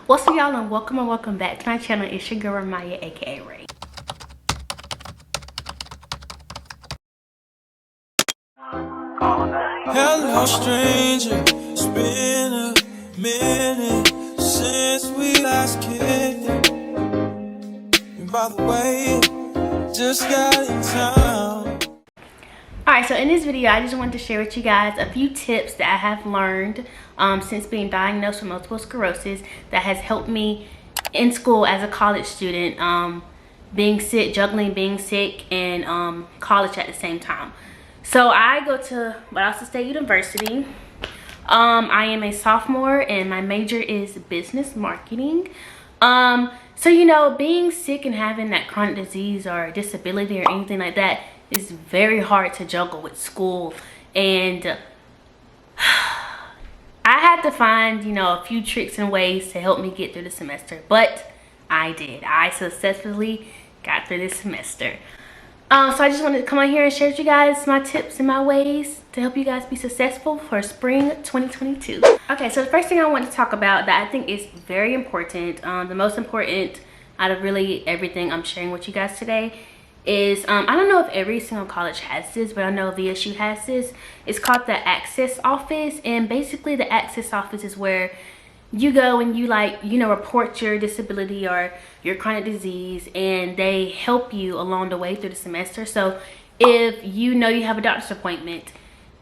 What's up, y'all, and welcome back to my channel. It's your girl Maya, aka Ray. Hello stranger, it's been a minute since we last kicked it. And by the way, just got in town. Alright, so in this video, I just wanted to share with you guys a few tips that I have learned since being diagnosed with multiple sclerosis that has helped me in school as a college student, juggling being sick and college at the same time. So I go to Valdosta State University. I am a sophomore and my major is business marketing. So you know, being sick and having that chronic disease or disability or anything like that is very hard to juggle with school, and I had to find, you know, a few tricks and ways to help me get through the semester, but I did. I successfully got through this semester. So I just wanted to come on here and share with you guys my tips and my ways to help you guys be successful for spring 2022. Okay, so the first thing I want to talk about that I think is very important, the most important out of really everything I'm sharing with you guys today is, I don't know if every single college has this, but I know VSU has this. It's called the Access Office, and basically the Access Office is where you go and you, like, you know, report your disability or your chronic disease, and they help you along the way through the semester. So if you know you have a doctor's appointment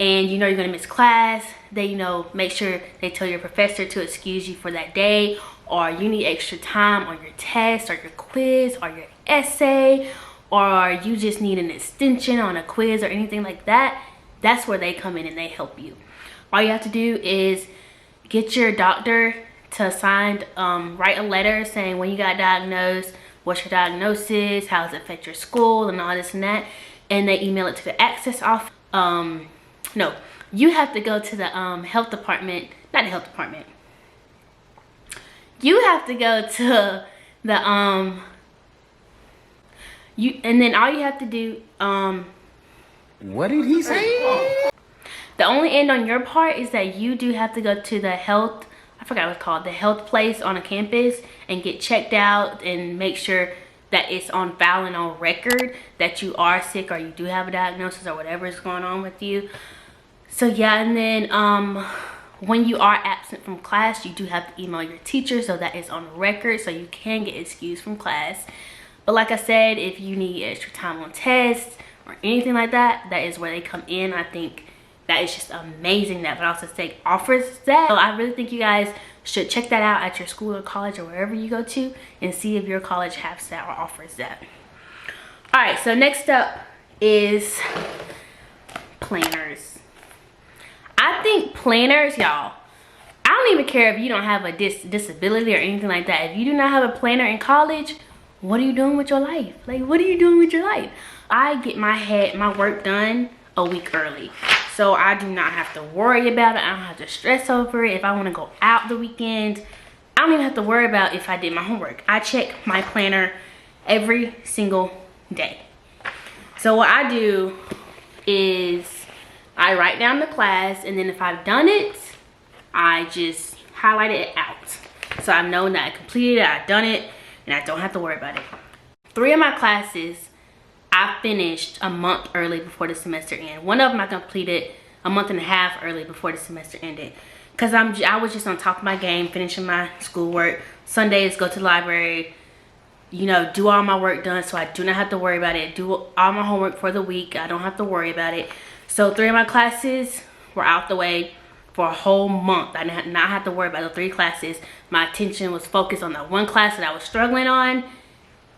and you know you're gonna miss class, they, you know, make sure they tell your professor to excuse you for that day, or you need extra time on your test or your quiz or your essay, or you just need an extension on a quiz or anything like that. That's where they come in and they help you. All you have to do is get your doctor to sign, write a letter saying when you got diagnosed, what's your diagnosis, how does it affect your school, and all this and that, and they email it to the Access Office. No, you have to go to the health department, not the health department. You have to go to the and then all you have to do, what did he say? the only end on your part is that you do have to go to the health, I forgot what it's called, the health place on a campus, and get checked out and make sure that it's on file and on record that you are sick or you do have a diagnosis or whatever is going on with you. So yeah, and then when you are absent from class, you do have to email your teacher so that it's on record so you can get excused from class. But like I said, if you need extra time on tests or anything like that, that is where they come in. I think that is just amazing that Valdosta State offers that. So I really think you guys should check that out at your school or college or wherever you go to and see if your college has that or offers that. All right, so next up is planners. I think planners, y'all, I don't even care if you don't have a disability or anything like that. If you do not have a planner in college, what are you doing with your life? Like, what are you doing with your life? I get my work done a week early, so I do not have to worry about it. I don't have to stress over it. If I want to go out the weekend, I don't even have to worry about if I did my homework. I check my planner every single day. So what I do is I write down the class, and then if I've done it, I just highlight it out. So I've known that I completed it, I've done it, and I don't have to worry about it. 3 of my classes I finished a month early before the semester ended. One of them I completed a month and a half early before the semester ended, because I was just on top of my game, finishing my schoolwork. Sundays, go to the library, you know, do all my work done so I do not have to worry about it. Do all my homework for the week, I don't have to worry about it. So 3 of my classes were out the way for a whole month. I did not have to worry about the 3 classes. My attention was focused on that one class that I was struggling on,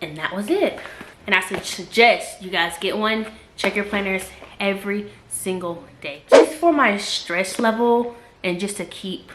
and that was it. And I suggest you guys get one. Check your planners every single day, just for my stress level and just to keep,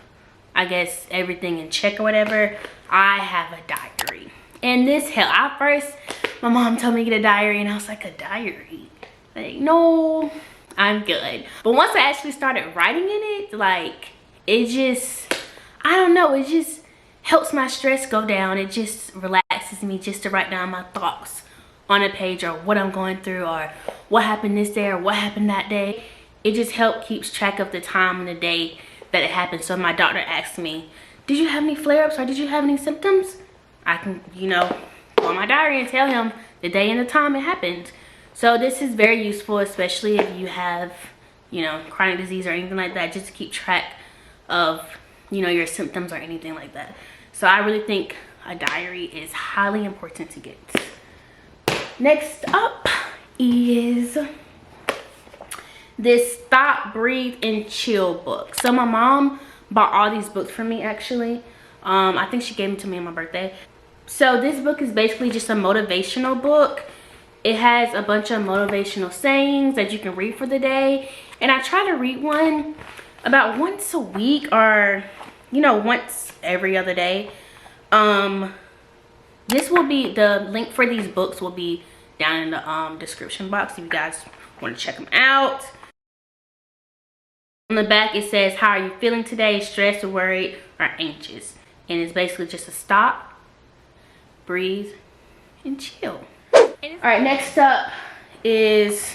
I guess, everything in check or whatever. I have a diary, and this helped. At first, my mom told me to get a diary, and I was like, a diary? Like, no, I'm good. But once I actually started writing in it, like, it just, I don't know, it just helps my stress go down. It just relaxes me just to write down my thoughts on a page, or what I'm going through, or what happened this day or what happened that day. It just keeps track of the time and the day that it happened. So my doctor asked me, did you have any flare-ups or did you have any symptoms? I can, you know, go in my diary and tell him the day and the time it happened. So this is very useful, especially if you have, you know, chronic disease or anything like that, just to keep track of, you know, your symptoms or anything like that. So I really think a diary is highly important to get. Next up is this Stop, Breathe, and Chill book. So my mom bought all these books for me, actually. I think she gave them to me on my birthday. So this book is basically just a motivational book. It has a bunch of motivational sayings that you can read for the day. And I try to read one about once a week, or, you know, once every other day. This will be, the link for these books will be down in the description box if you guys want to check them out. On the back it says, how are you feeling today? Stressed, worried, or anxious? And it's basically just a stop, breathe, and chill. Alright, next up is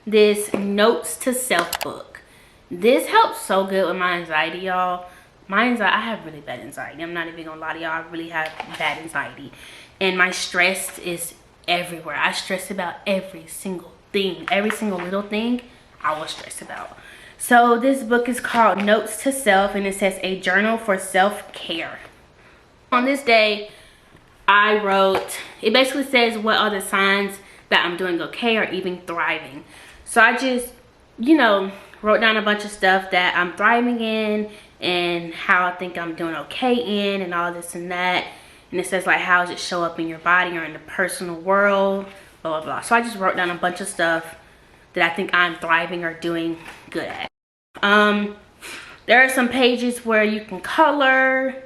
this Notes to Self book. This helps so good with my anxiety, y'all. My anxiety, I have really bad anxiety. I'm not even gonna lie to y'all, I really have bad anxiety. And my stress is everywhere. I stress about every single thing. Every single little thing I will stress about. So this book is called Notes to Self, and it says a journal for self-care. On this day, I wrote, it basically says what are the signs that I'm doing okay or even thriving. So I just, you know, wrote down a bunch of stuff that I'm thriving in and how I think I'm doing okay in and all this and that. And it says like, how does it show up in your body or in the personal world, blah, blah, blah. So I just wrote down a bunch of stuff that I think I'm thriving or doing good at. There are some pages where you can color.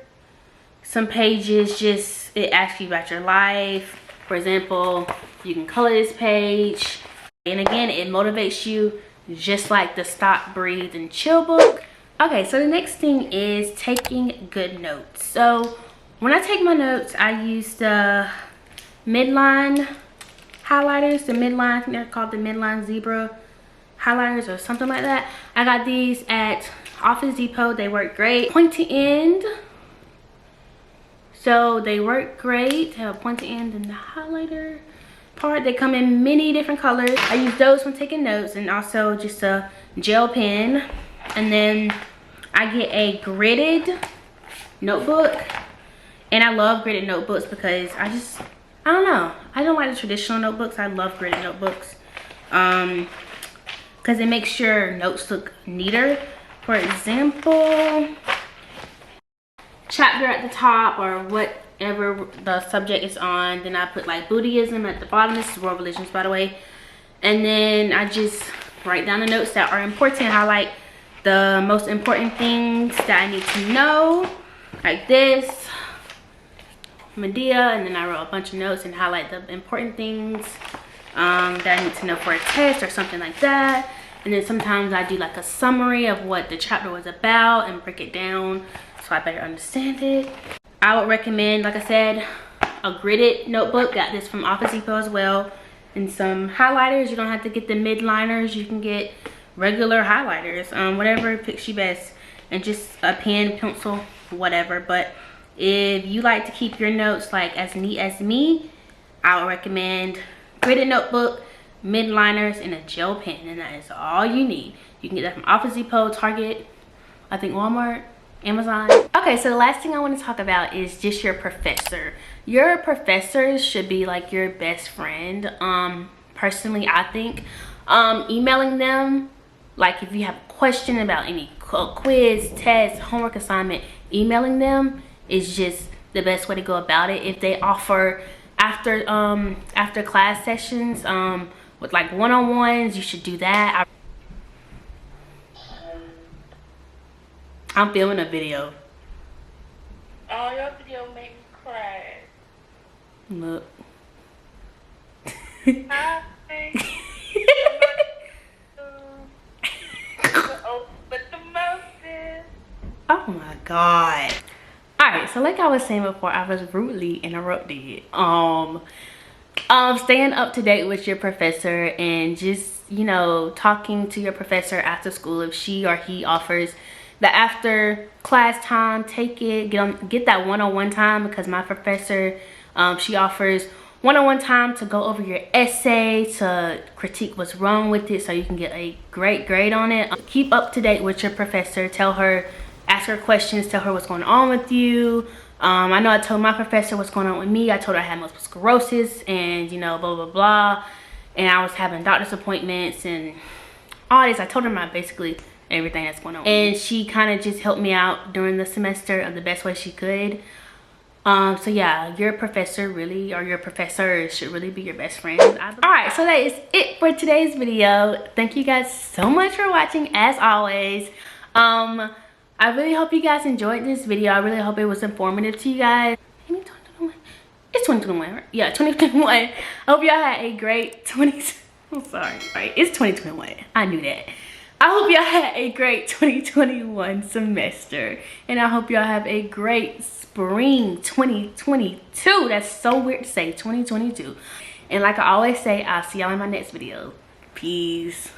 Some pages just, it asks you about your life. For example, you can color this page. And again, it motivates you just like the Stop, Breathe, and Chill book. Okay, so the next thing is taking good notes. So when I take my notes, I use the midline highlighters, the midline, I think they're called the midline zebra highlighters or something like that. I got these at Office Depot. They work great. Pointy end. So they work great. They have a pointy end and the highlighter part. They come in many different colors. I use those when taking notes, and also just a gel pen. And then I get a gridded notebook. And I love gridded notebooks because I don't know. I don't like the traditional notebooks. I love gridded notebooks. Because it makes your notes look neater. For example, chapter at the top or whatever the subject is on. Then I put like Buddhism at the bottom. This is world religions, by the way. And then I just write down the notes that are important. Highlight the most important things that I need to know, like this, Medea. And then I wrote a bunch of notes and highlight the important things that I need to know for a test or something like that. And then sometimes I do like a summary of what the chapter was about and break it down so I better understand it. I would recommend, like I said, a gridded notebook. Got this from Office Depot as well. And some highlighters. You don't have to get the midliners. You can get regular highlighters, whatever fits you best. And just a pen, pencil, whatever. But if you like to keep your notes like as neat as me, I would recommend gridded notebook, midliners, and a gel pen. And that is all you need. You can get that from Office Depot, Target, I think Walmart, Amazon. Okay, so the last thing I want to talk about is just your professor. Your professors should be like your best friend. Personally, I think emailing them, like if you have a question about any quiz, test, homework assignment, emailing them is just the best way to go about it. If they offer after class sessions with like one-on-ones, you should do that. I'm filming a video. Oh, your video make me cry. Look. Hi. But the most. Oh my god. Alright, so like I was saying before, I was rudely interrupted. Staying up to date with your professor and just, you know, talking to your professor after school if she or he offers the after class time, take it, get that one-on-one time, because my professor, she offers one-on-one time to go over your essay, to critique what's wrong with it so you can get a great grade on it. Keep up to date with your professor. Tell her, ask her questions, tell her what's going on with you. I know I told my professor what's going on with me. I told her I had multiple sclerosis and, you know, blah, blah, blah. And I was having doctor's appointments and all this. I told her basically everything that's going on. And she kind of just helped me out during the semester of the best way she could. So yeah, your professor really, or your professors should really be your best friends. Alright, so that is it for today's video. Thank you guys so much for watching, as always. I really hope you guys enjoyed this video. I really hope it was informative to you guys. Maybe 2021. It's 2021, right? Yeah, 2021. I hope y'all had a great I'm sorry, right? It's 2021. I knew that. I hope y'all had a great 2021 semester. And I hope y'all have a great spring 2022. That's so weird to say, 2022. And like I always say, I'll see y'all in my next video. Peace.